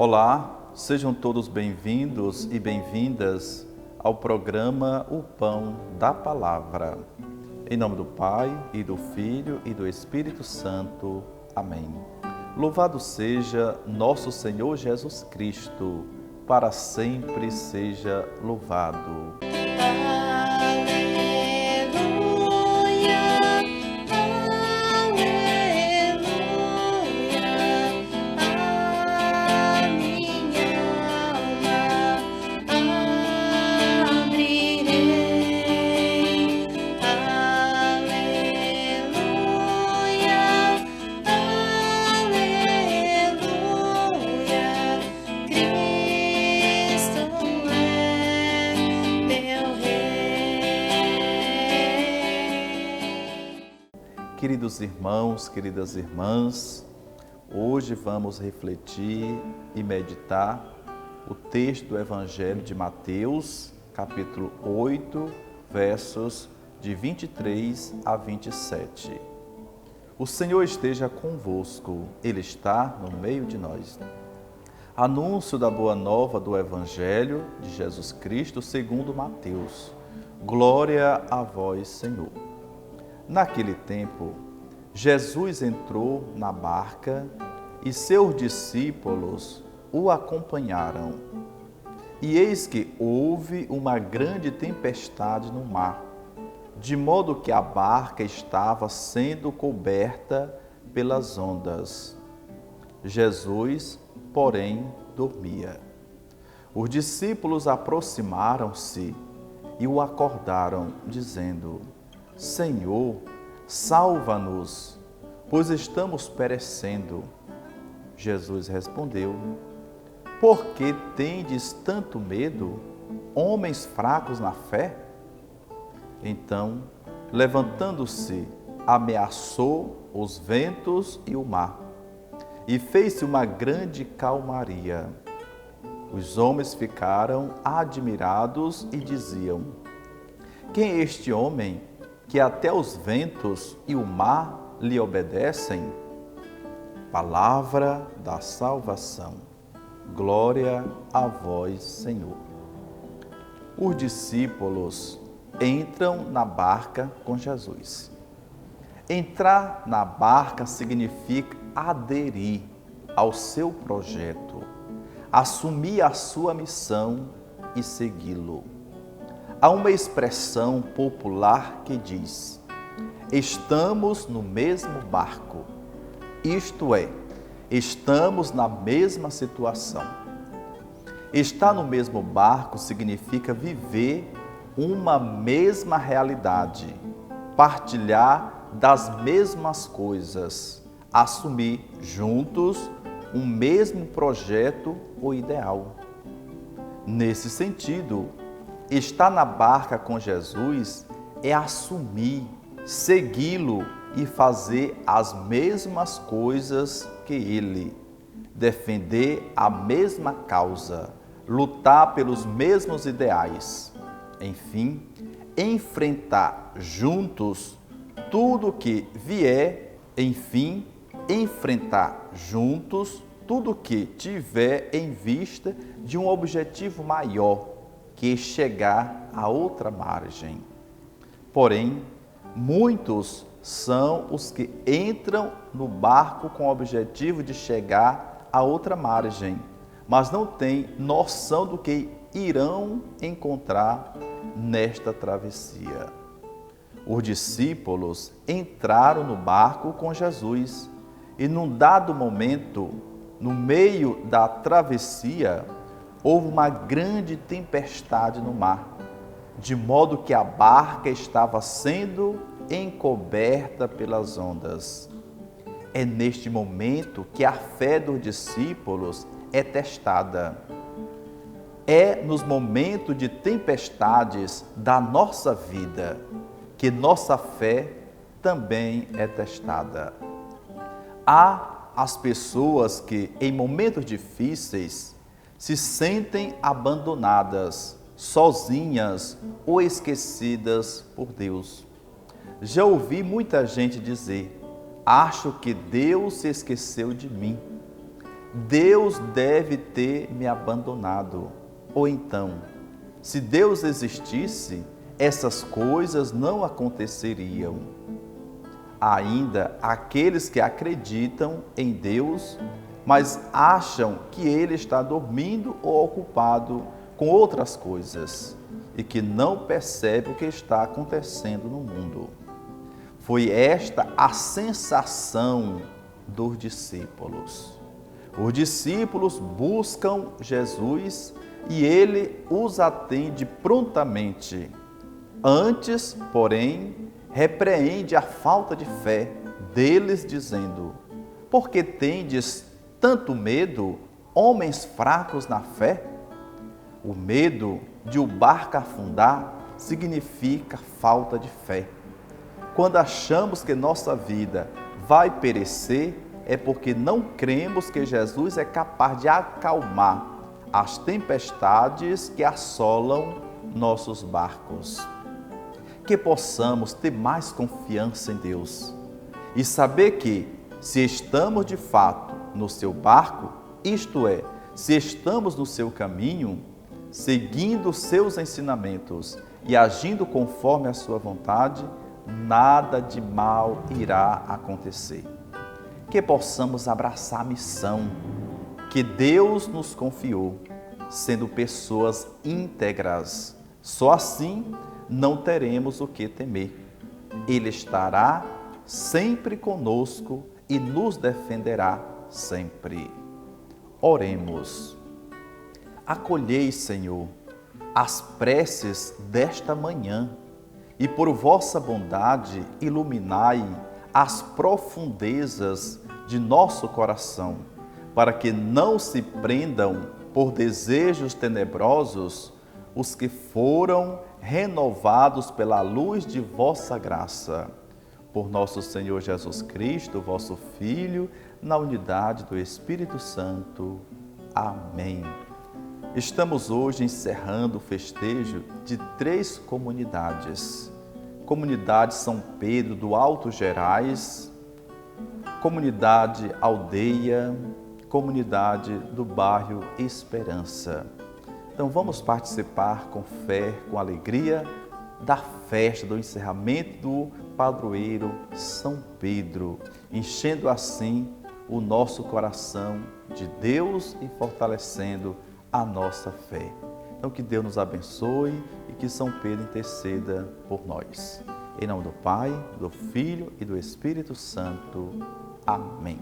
Olá, sejam todos bem-vindos e bem-vindas ao programa O Pão da Palavra. Em nome do Pai, e do Filho, e do Espírito Santo. Amém. Louvado seja nosso Senhor Jesus Cristo, para sempre seja louvado. Queridos irmãos, queridas irmãs, hoje vamos refletir e meditar o texto do Evangelho de Mateus, capítulo 8, versos de 23 a 27. O Senhor esteja convosco, Ele está no meio de nós. Anúncio da boa nova do Evangelho de Jesus Cristo segundo Mateus. Glória a vós, Senhor. Naquele tempo, Jesus entrou na barca e seus discípulos o acompanharam. E eis que houve uma grande tempestade no mar, de modo que a barca estava sendo coberta pelas ondas. Jesus, porém, dormia. Os discípulos aproximaram-se e o acordaram, dizendo: Senhor, salva-nos, pois estamos perecendo. Jesus respondeu: Por que tendes tanto medo, homens fracos na fé? Então, levantando-se, ameaçou os ventos e o mar, e fez-se uma grande calmaria. Os homens ficaram admirados e diziam: Quem é este homem que até os ventos e o mar lhe obedecem? Palavra da salvação. Glória a vós, Senhor. Os discípulos entram na barca com Jesus. Entrar na barca significa aderir ao seu projeto, assumir a sua missão e segui-lo. Há uma expressão popular que diz: estamos no mesmo barco, isto é, estamos na mesma situação. Estar no mesmo barco significa viver uma mesma realidade, partilhar das mesmas coisas, assumir juntos um mesmo projeto ou ideal. Nesse sentido, estar na barca com Jesus é assumir, segui-lo e fazer as mesmas coisas que ele, defender a mesma causa, lutar pelos mesmos ideais, enfim, enfrentar juntos tudo que vier, enfrentar juntos tudo que tiver em vista de um objetivo maior, que chegar a outra margem. Porém, muitos são os que entram no barco com o objetivo de chegar a outra margem, mas não têm noção do que irão encontrar nesta travessia. Os discípulos entraram no barco com Jesus e, num dado momento, no meio da travessia, houve uma grande tempestade no mar, de modo que a barca estava sendo encoberta pelas ondas. É neste momento que a fé dos discípulos é testada. É nos momentos de tempestades da nossa vida que nossa fé também é testada. Há as pessoas que, em momentos difíceis, se sentem abandonadas, sozinhas ou esquecidas por Deus. Já ouvi muita gente dizer: acho que Deus se esqueceu de mim. Deus deve ter me abandonado. Ou então, se Deus existisse, essas coisas não aconteceriam. Ainda aqueles que acreditam em Deus, mas acham que Ele está dormindo ou ocupado com outras coisas e que não percebe o que está acontecendo no mundo. Foi esta a sensação dos discípulos. Os discípulos buscam Jesus e Ele os atende prontamente. Antes, porém, repreende a falta de fé deles, dizendo: por que tendes tanto medo, homens fracos na fé? O medo de o barco afundar significa falta de fé. Quando achamos que nossa vida vai perecer, é porque não cremos que Jesus é capaz de acalmar as tempestades que assolam nossos barcos. Que possamos ter mais confiança em Deus e saber que, se estamos de fato no seu barco, isto é, se estamos no seu caminho, seguindo os seus ensinamentos e agindo conforme a sua vontade, nada de mal irá acontecer. Que possamos abraçar a missão que Deus nos confiou, sendo pessoas íntegras. Só assim não teremos o que temer. Ele estará sempre conosco e nos defenderá sempre. Oremos. Acolhei, Senhor, as preces desta manhã e por vossa bondade iluminai as profundezas de nosso coração, para que não se prendam por desejos tenebrosos os que foram renovados pela luz de vossa graça. Por nosso Senhor Jesus Cristo, vosso Filho, na unidade do Espírito Santo. Amém. Estamos hoje encerrando o festejo de 3 comunidades. Comunidade São Pedro do Alto Gerais, Comunidade Aldeia, Comunidade do bairro Esperança. Então vamos participar com fé, com alegria, da festa do encerramento do padroeiro São Pedro, enchendo assim o nosso coração de Deus e fortalecendo a nossa fé. Então que Deus nos abençoe e que São Pedro interceda por nós. Em nome do Pai, do Filho e do Espírito Santo. Amém.